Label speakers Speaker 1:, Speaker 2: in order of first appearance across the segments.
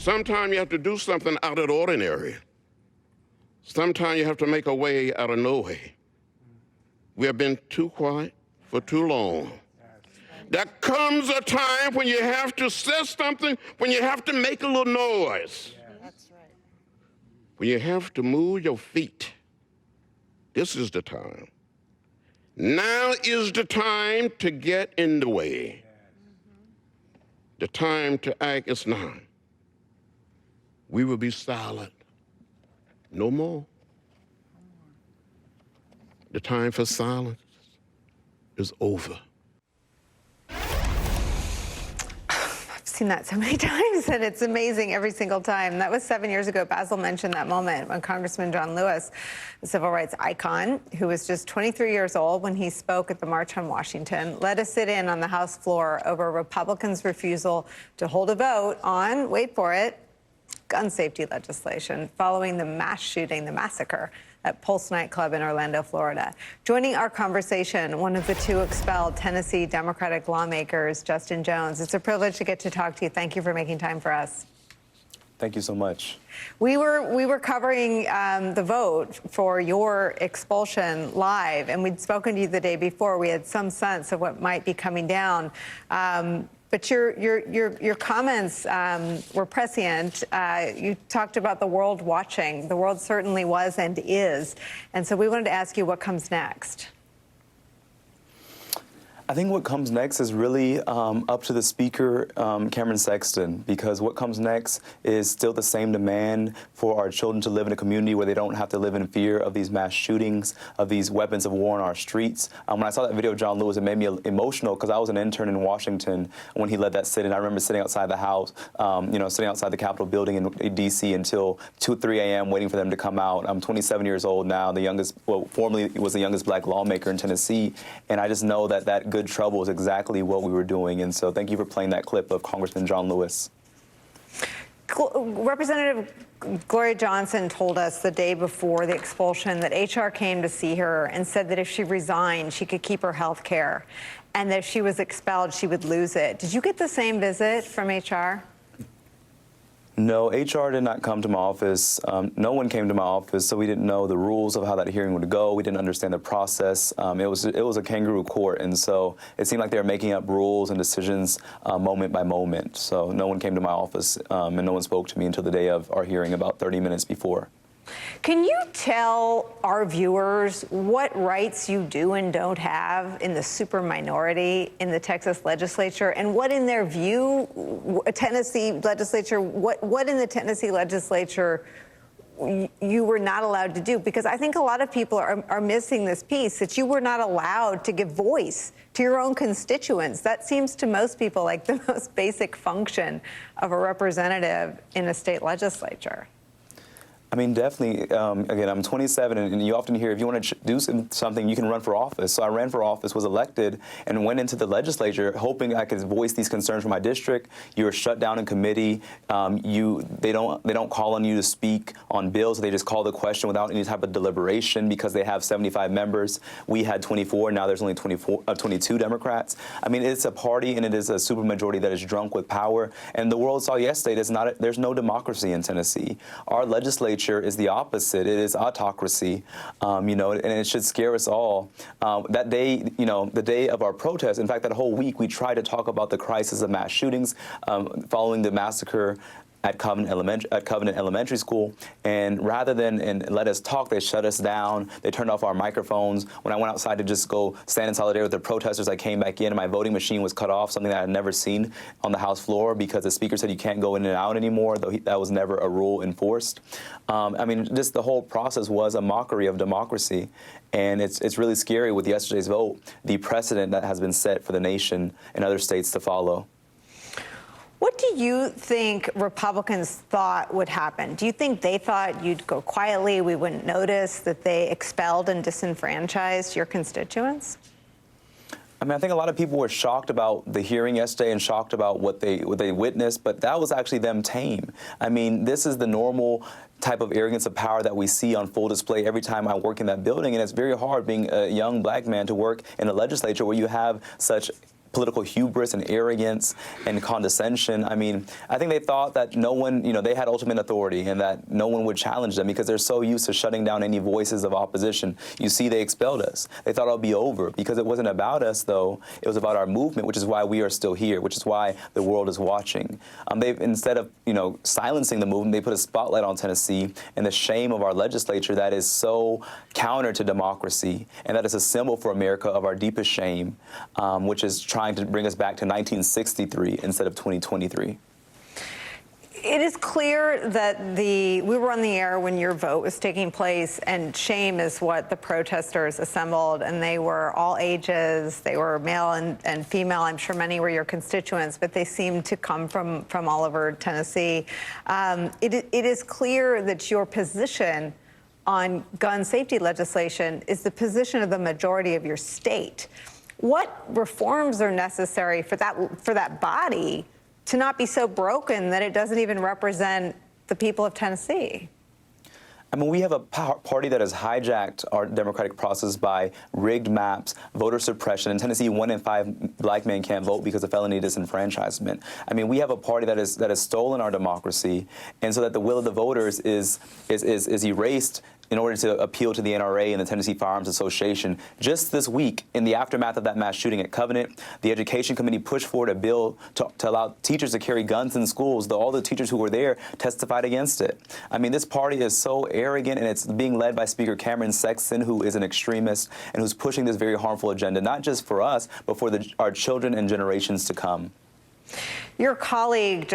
Speaker 1: Sometimes you have to do something out of the ordinary. Sometimes you have to make a way out of no way. We have been too quiet for too long. There comes a time when you have to say something, when you have to make a little noise.
Speaker 2: That's right.
Speaker 1: When you have to move your feet. This is the time. Now is the time to get in the way. The time to act is now. We will be silent. No more. The time for silence is over.
Speaker 2: I've seen that so many times, and it's amazing every single time. That was 7 years ago. Basil mentioned that moment when Congressman John Lewis, the civil rights icon, who was just 23 years old when he spoke at the March on Washington, led a sit-in on the House floor over Republicans' refusal to hold a vote on, wait for it, gun safety legislation following the mass shooting, the massacre at Pulse nightclub in Orlando, Florida. Joining our conversation, one of the two expelled Tennessee Democratic lawmakers, Justin Jones. It's a privilege to get to talk to you. Thank you for making time for us.
Speaker 3: Thank you so much.
Speaker 2: We were covering the vote for your expulsion live, and we'd spoken to you the day before. We had some sense of what might be coming down. But your comments were prescient. You talked about the world watching. The world certainly was and is. And so we wanted to ask you what comes next.
Speaker 3: I think what comes next is really up to the Speaker, Cameron Sexton, because what comes next is still the same demand for our children to live in a community where they don't have to live in fear of these mass shootings, of these weapons of war in our streets. When I saw that video of John Lewis, it made me emotional because I was an intern in Washington when he led that sit-in. I remember sitting outside the House, sitting outside the Capitol building in D.C. until 2, 3 a.m. waiting for them to come out. I'm 27 years old now, formerly was the youngest black lawmaker in Tennessee, and I just know that good trouble is exactly what we were doing. And so thank you for playing that clip of Congressman John Lewis.
Speaker 2: Representative Gloria Johnson told us the day before the expulsion that HR came to see her and said that if she resigned, she could keep her health care, and that if she was expelled, she would lose it. Did you get the same visit from HR?
Speaker 3: No, HR did not come to my office. No one came to my office, so we didn't know the rules of how that hearing would go. We didn't understand the process. It was a kangaroo court, and so it seemed like they were making up rules and decisions moment by moment. So no one came to my office, and no one spoke to me until the day of our hearing about 30 minutes before.
Speaker 2: Can you tell our viewers what rights you do and don't have in the super minority in the Texas legislature, and what, in their view, Tennessee legislature, what in the Tennessee legislature you were not allowed to do? Because I think a lot of people are missing this piece, that you were not allowed to give voice to your own constituents. That seems to most people like the most basic function of a representative in a state legislature.
Speaker 3: I mean, definitely, again, I'm 27, and you often hear if you want to do something, you can run for office. So I ran for office, was elected, and went into the legislature hoping I could voice these concerns for my district. You were shut down in committee. They don't call on you to speak on bills. They just call the question without any type of deliberation because they have 75 members. We had 24. Now there's only 22 Democrats. I mean, it's a party, and it is a supermajority that is drunk with power. And the world saw yesterday there's no democracy in Tennessee. Our legislature is the opposite. It is autocracy, and it should scare us all. That day, the day of our protest, in fact, that whole week, we tried to talk about the crisis of mass shootings following the massacre at Covenant Elementary School, and rather than let us talk, they shut us down. They turned off our microphones. When I went outside to just go stand in solidarity with the protesters, I came back in and my voting machine was cut off, something that I had never seen on the House floor because the Speaker said you can't go in and out anymore, though that was never a rule enforced. I mean, just the whole process was a mockery of democracy, and it's really scary with yesterday's vote, the precedent that has been set for the nation and other states to follow.
Speaker 2: What do you think Republicans thought would happen? Do you think they thought you'd go quietly, we wouldn't notice that they expelled and disenfranchised your constituents?
Speaker 3: I mean, I think a lot of people were shocked about the hearing yesterday and shocked about what they witnessed, but that was actually them tame. I mean, this is the normal type of arrogance of power that we see on full display every time I work in that building, and it's very hard being a young black man to work in a legislature where you have such political hubris and arrogance and condescension. I mean, I think they thought that no one, they had ultimate authority and that no one would challenge them because they're so used to shutting down any voices of opposition. You see, they expelled us. They thought it would be over because it wasn't about us, though. It was about our movement, which is why we are still here, which is why the world is watching. They've, instead of, silencing the movement, they put a spotlight on Tennessee and the shame of our legislature that is so counter to democracy, and that is a symbol for America of our deepest shame, which is trying to bring us back to 1963 instead of 2023.
Speaker 2: It is clear that we were on the air when your vote was taking place, and shame is what the protesters assembled, and they were all ages. They were male and female. I'm sure many were your constituents, but they seemed to come from all over Tennessee. It is clear that your position on gun safety legislation is the position of the majority of your state. What reforms are necessary for that body to not be so broken that it doesn't even represent the people of Tennessee?
Speaker 3: I mean, we have a party that has hijacked our democratic process by rigged maps, voter suppression. In Tennessee, 1 in 5 black men can't vote because of felony disenfranchisement. I mean, we have a party that has stolen our democracy, and so that the will of the voters is erased in order to appeal to the NRA and the Tennessee Firearms Association. Just this week, in the aftermath of that mass shooting at Covenant, the Education Committee pushed forward a bill to allow teachers to carry guns in schools, though all the teachers who were there testified against it. I mean, this party is so arrogant, and it's being led by Speaker Cameron Sexton, who is an extremist and who's pushing this very harmful agenda, not just for us, but for our children and generations to come.
Speaker 2: Your colleague,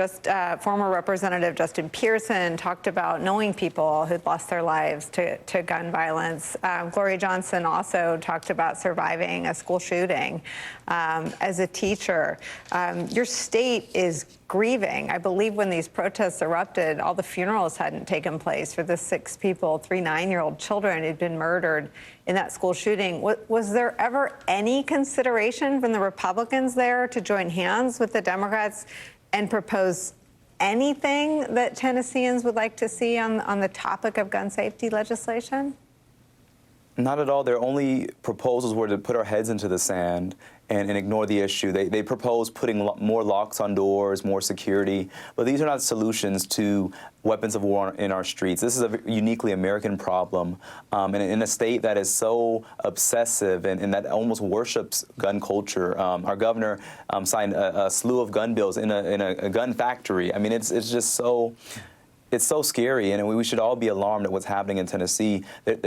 Speaker 2: former Representative Justin Pearson, talked about knowing people who'd lost their lives to gun violence. Gloria Johnson also talked about surviving a school shooting as a teacher. Your state is grieving. I believe when these protests erupted, all the funerals hadn't taken place for the 6 people, 3 9-year-old children who'd been murdered in that school shooting. Was there ever any consideration from the Republicans there to join hands with the Democrats and propose anything that Tennesseans would like to see on the topic of gun safety legislation?
Speaker 3: Not at all. Their only proposals were to put our heads into the sand and ignore the issue. They proposed putting more locks on doors, more security, but these are not solutions to weapons of war in our streets. This is a uniquely American problem, and in a state that is so obsessive and that almost worships gun culture. Our governor signed a slew of gun bills in a gun factory. I mean, it's just so... It's so scary, and we should all be alarmed at what's happening in Tennessee.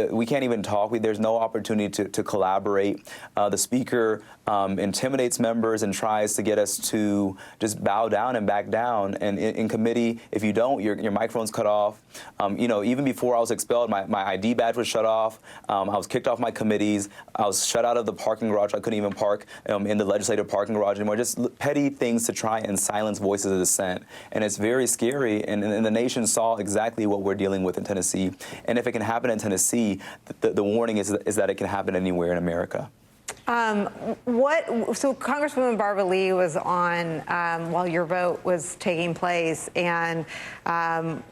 Speaker 3: We can't even talk. There's no opportunity to collaborate. The speaker intimidates members and tries to get us to just bow down and back down. And in committee, if you don't, your microphone's cut off. Even before I was expelled, my ID badge was shut off. I was kicked off my committees. I was shut out of the parking garage. I couldn't even park in the legislative parking garage anymore. Just petty things to try and silence voices of dissent. And it's very scary, and the nation saw exactly what we're dealing with in Tennessee. And if it can happen in Tennessee, the warning is that it can happen anywhere in America.
Speaker 2: So Congresswoman Barbara Lee was on while your vote was taking place, and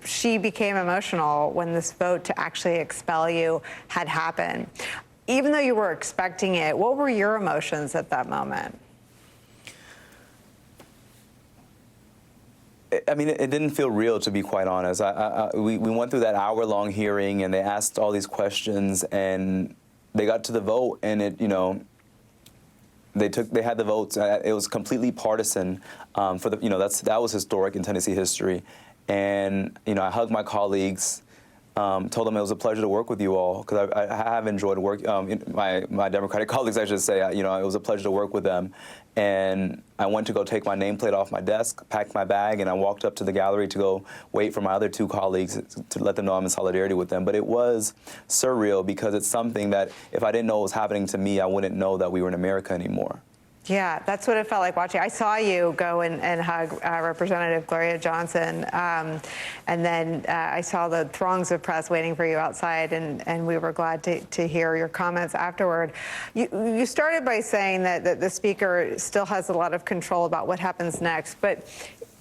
Speaker 2: she became emotional when this vote to actually expel you had happened. Even though you were expecting it, what were your emotions at that moment?
Speaker 3: I mean, it didn't feel real, to be quite honest. We went through that hour-long hearing, and they asked all these questions, and they got to the vote, and they had the votes. It was completely partisan. That was historic in Tennessee history. And I hugged my colleagues, told them it was a pleasure to work with you all, because I have enjoyed work. My Democratic colleagues, I should say, it was a pleasure to work with them. And I went to go take my nameplate off my desk, packed my bag, and I walked up to the gallery to go wait for my other 2 colleagues to let them know I'm in solidarity with them. But it was surreal, because it's something that if I didn't know what was happening to me, I wouldn't know that we were in America anymore.
Speaker 2: Yeah, that's what it felt like watching. I saw you go and hug Representative Gloria Johnson, and then I saw the throngs of press waiting for you outside, and we were glad to hear your comments afterward. You started by saying that the speaker still has a lot of control about what happens next, but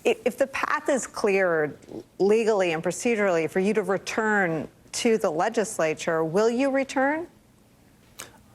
Speaker 2: if the path is cleared legally and procedurally for you to return to the legislature, will you return?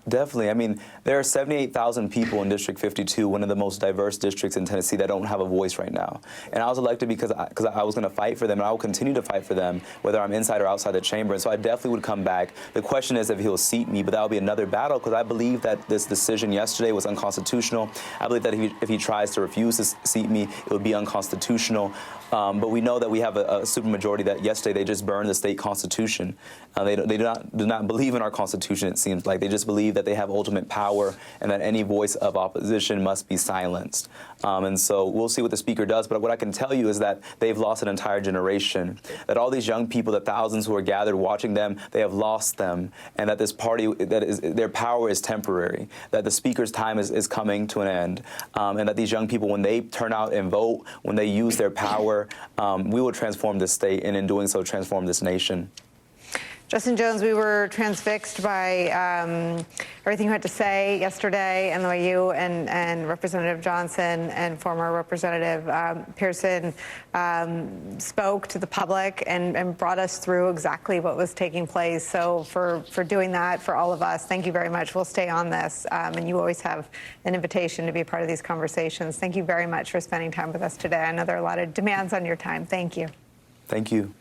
Speaker 3: Definitely. I mean, there are 78,000 people in District 52, one of the most diverse districts in Tennessee, that don't have a voice right now. And I was elected because I was going to fight for them, and I will continue to fight for them, whether I'm inside or outside the chamber. And so I definitely would come back. The question is if he'll seat me, but that will be another battle, because I believe that this decision yesterday was unconstitutional. I believe that if he tries to refuse to seat me, it would be unconstitutional. But we know that we have a supermajority that yesterday they just burned the state constitution. They do not believe in our constitution, it seems like. They just believe that they have ultimate power and that any voice of opposition must be silenced. And so we'll see what the speaker does. But what I can tell you is that they've lost an entire generation, that all these young people, the thousands who are gathered watching them, they have lost them, and that this party, their power is temporary, that the speaker's time is coming to an end, and that these young people, when they turn out and vote, when they use their power, we will transform this state, and in doing so, transform this nation.
Speaker 2: Justin Jones, we were transfixed by everything you had to say yesterday, and the way you and Representative Johnson and former Representative Pearson spoke to the public and brought us through exactly what was taking place. So for doing that, for all of us, thank you very much. We'll stay on this, and you always have an invitation to be a part of these conversations. Thank you very much for spending time with us today. I know there are a lot of demands on your time. Thank you.
Speaker 3: Thank you.